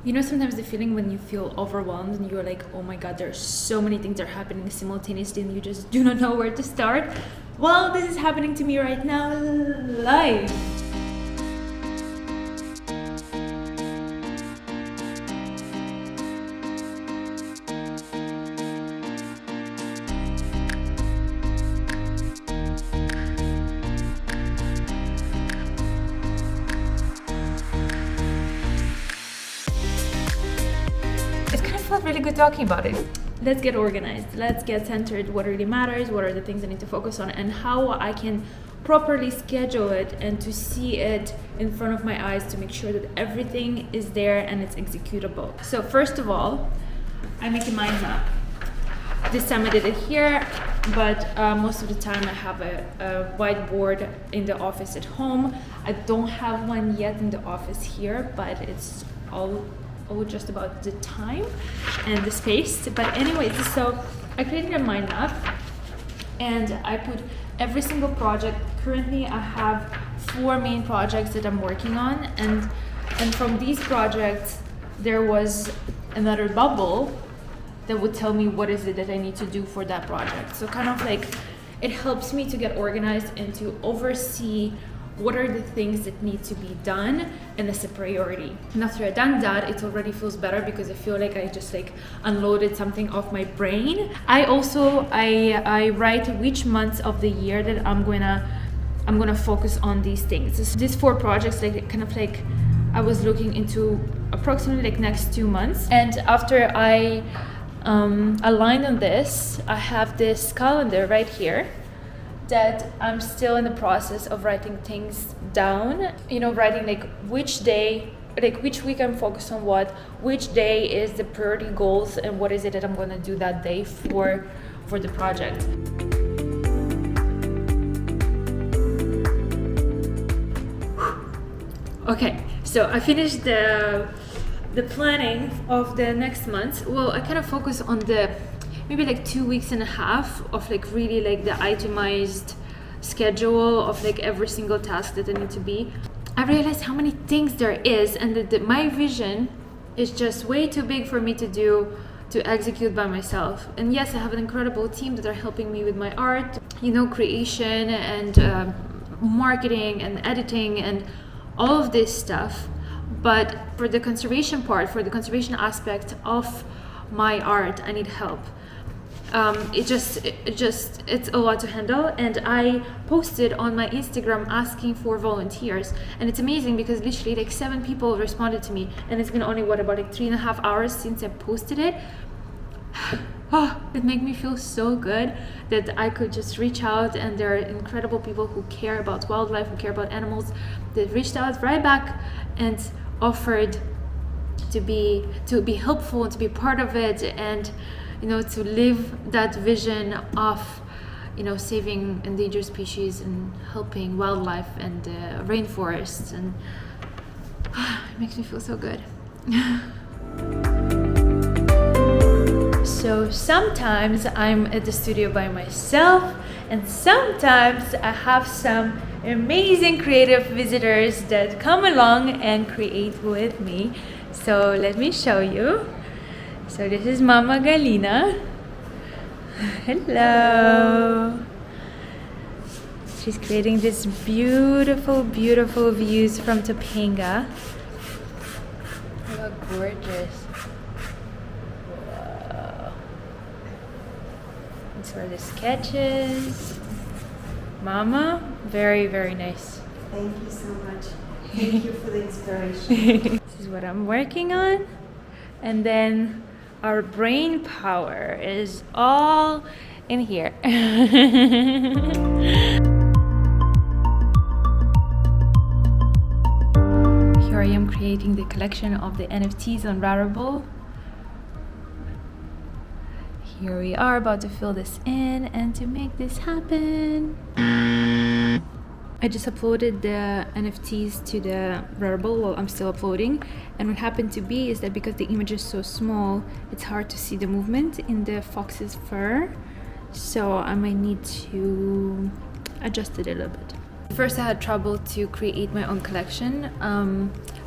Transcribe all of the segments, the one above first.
You know, sometimes the feeling when you feel overwhelmed and you're like, oh my god, there's so many things that are happening simultaneously and you just do not know where to start. Well, this is happening to me right now live. Felt really good talking about it. Let's get organized, let's get centered, what really matters, what are the things I need to focus on, and how I can properly schedule it and to see it in front of my eyes to make sure that everything is there and it's executable. So first of all, I make a mind map. This time I did it here, but most of the time I have a whiteboard in the office at home. I don't have one yet in the office here, but it's all just about the time and the space. But anyways, so I created a mind map and I put every single project. Currently I have 4 main projects that I'm working on, and from these projects there was another bubble that would tell me what is it that I need to do for that project. So kind of like it helps me to get organized and to oversee what are the things that need to be done and as a priority. And after I've done that, it already feels better because I feel like I just like unloaded something off my brain. I write which months of the year that I'm gonna focus on these things. These 4 projects, like kind of like I was looking into approximately like next 2 months. And after I aligned on this, I have this calendar right here that I'm still in the process of writing things down, you know, writing like which day, like which week I'm focused on what, which day is the priority goals, and what is it that I'm gonna do that day for the project. Okay, so I finished the planning of the next month. Well, I kind of focus on the maybe like 2.5 weeks of like really like the itemized schedule of like every single task that I need to be. I realized how many things there is, and that my vision is just way too big for me to execute by myself. And yes, I have an incredible team that are helping me with my art, you know, creation and marketing and editing and all of this stuff. But for the conservation part, for the conservation aspect of my art, I need help. It's a lot to handle, and I posted on my Instagram asking for volunteers, and it's amazing because literally like 7 people responded to me, and it's been only about like 3.5 hours since I posted it. It made me feel so good that I could just reach out, and there are incredible people who care about wildlife, who care about animals, that reached out right back and offered to be helpful and to be part of it, and you know, to live that vision of, you know, saving endangered species and helping wildlife and rainforests, and it makes me feel so good. So sometimes I'm at the studio by myself, and sometimes I have some amazing creative visitors that come along and create with me. So let me show you. So this is Mama Galina. Hello. She's creating this beautiful, beautiful views from Topanga. How gorgeous. Wow. These are the sketches. Mama, very, very nice. Thank you so much. Thank you for the inspiration. This is what I'm working on. And then our brain power is all in here. Here I am creating the collection of the NFTs on Rarible. Here we are about to fill this in and to make this happen. I just uploaded the NFTs to the Rarible. Well, I'm still uploading, and what happened to be is that because the image is so small, it's hard to see the movement in the fox's fur, so I might need to adjust it a little bit. First I had trouble to create my own collection.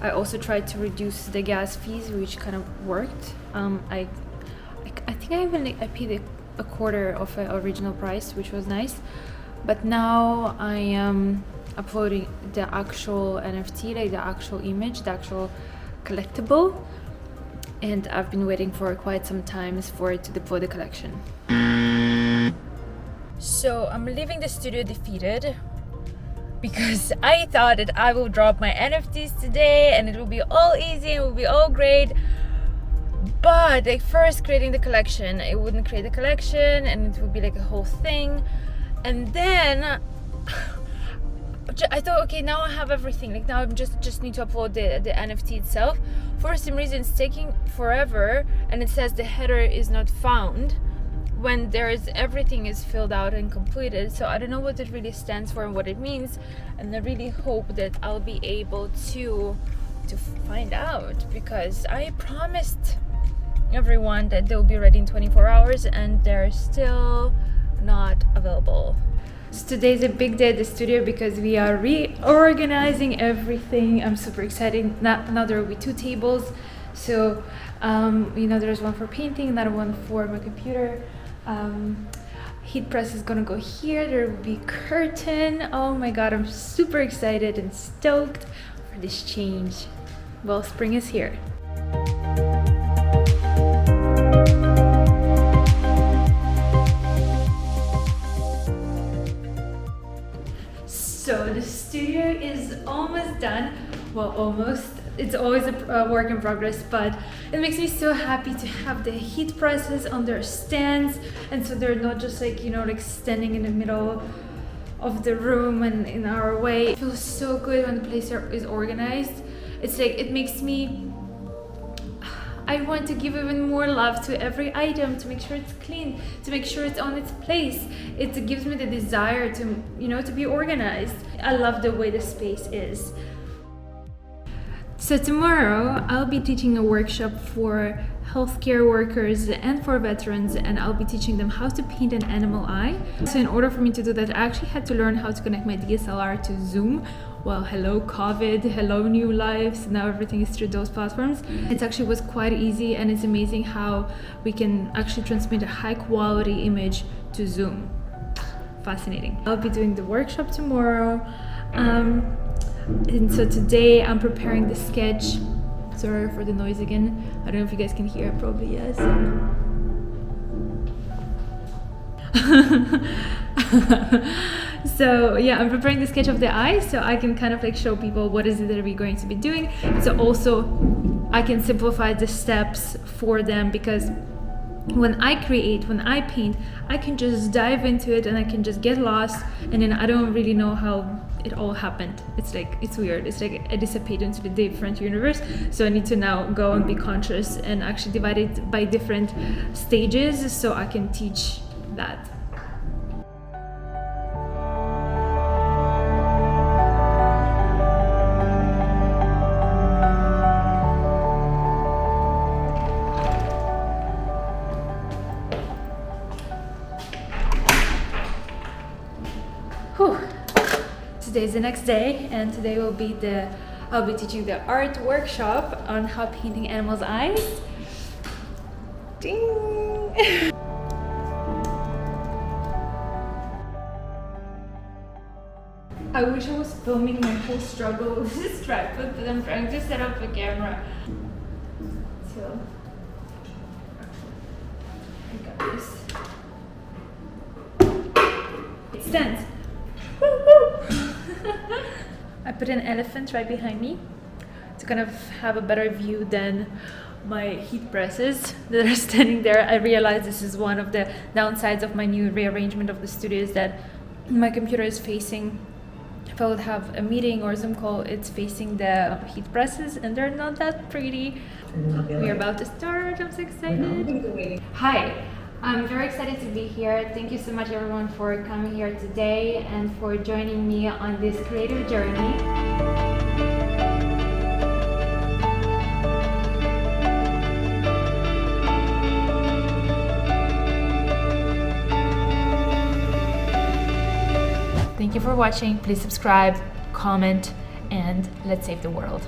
I also tried to reduce the gas fees, which kind of worked. I think I paid a quarter of the original price, which was nice. But now I am uploading the actual NFT, like the actual image, the actual collectible, and I've been waiting for quite some time for it to deploy the collection. So I'm leaving the studio defeated because I thought that I will drop my NFTs today and it will be all easy and it will be all great. But like first creating the collection, it wouldn't create the collection and it would be like a whole thing. And then I thought, okay, now I have everything. Like now I just need to upload the NFT itself. For some reason, it's taking forever, and it says the header is not found when everything is filled out and completed. So I don't know what it really stands for and what it means, and I really hope that I'll be able to find out, because I promised everyone that they'll be ready in 24 hours, and they're still not available. So today's a big day at the studio because we are reorganizing everything. I'm super excited. Now there will be 2 tables. So, there's one for painting, another one for my computer. Heat press is gonna go here. There will be curtain. Oh my God, I'm super excited and stoked for this change. Well, spring is here. So the studio is almost done. Well, almost. It's always a work in progress, but it makes me so happy to have the heat presses on their stands, and so they're not just like standing in the middle of the room and in our way. It feels so good when the place is organized. It's like it makes me. I want to give even more love to every item, to make sure it's clean, to make sure it's on its place. It gives me the desire to be organized. I love the way the space is. So tomorrow I'll be teaching a workshop for healthcare workers and for veterans, and I'll be teaching them how to paint an animal eye. So in order for me to do that, I actually had to learn how to connect my DSLR to Zoom. Well, hello COVID, hello new life. So now everything is through those platforms. It actually was quite easy, and it's amazing how we can actually transmit a high quality image to Zoom. Fascinating. I'll be doing the workshop tomorrow. And so today I'm preparing the sketch. Sorry for the noise again. I don't know if you guys can hear, probably yes. So yeah, I'm preparing the sketch of the eye so I can kind of show people what is it that we're going to be doing. So also I can simplify the steps for them, because when I paint, I can just dive into it and I can just get lost, and then I don't really know how it all happened. It's weird. It's like I disappeared into the different universe. So I need to now go and be conscious and actually divide it by different stages so I can teach that. Today's the next day, and today I'll be teaching the art workshop on how painting animals' eyes. Ding! I wish I was filming my whole struggle with this tripod, but I'm trying to set up a camera. So, I got this. It stands. I put an elephant right behind me to kind of have a better view than my heat presses that are standing there. I realized this is one of the downsides of my new rearrangement of the studio, is that my computer is facing, if I would have a meeting or Zoom call, it's facing the heat presses, and they're not that pretty. We're about to start. I'm so excited. Hi. I'm very excited to be here. Thank you so much everyone for coming here today and for joining me on this creative journey. Thank you for watching. Please subscribe, comment, and let's save the world.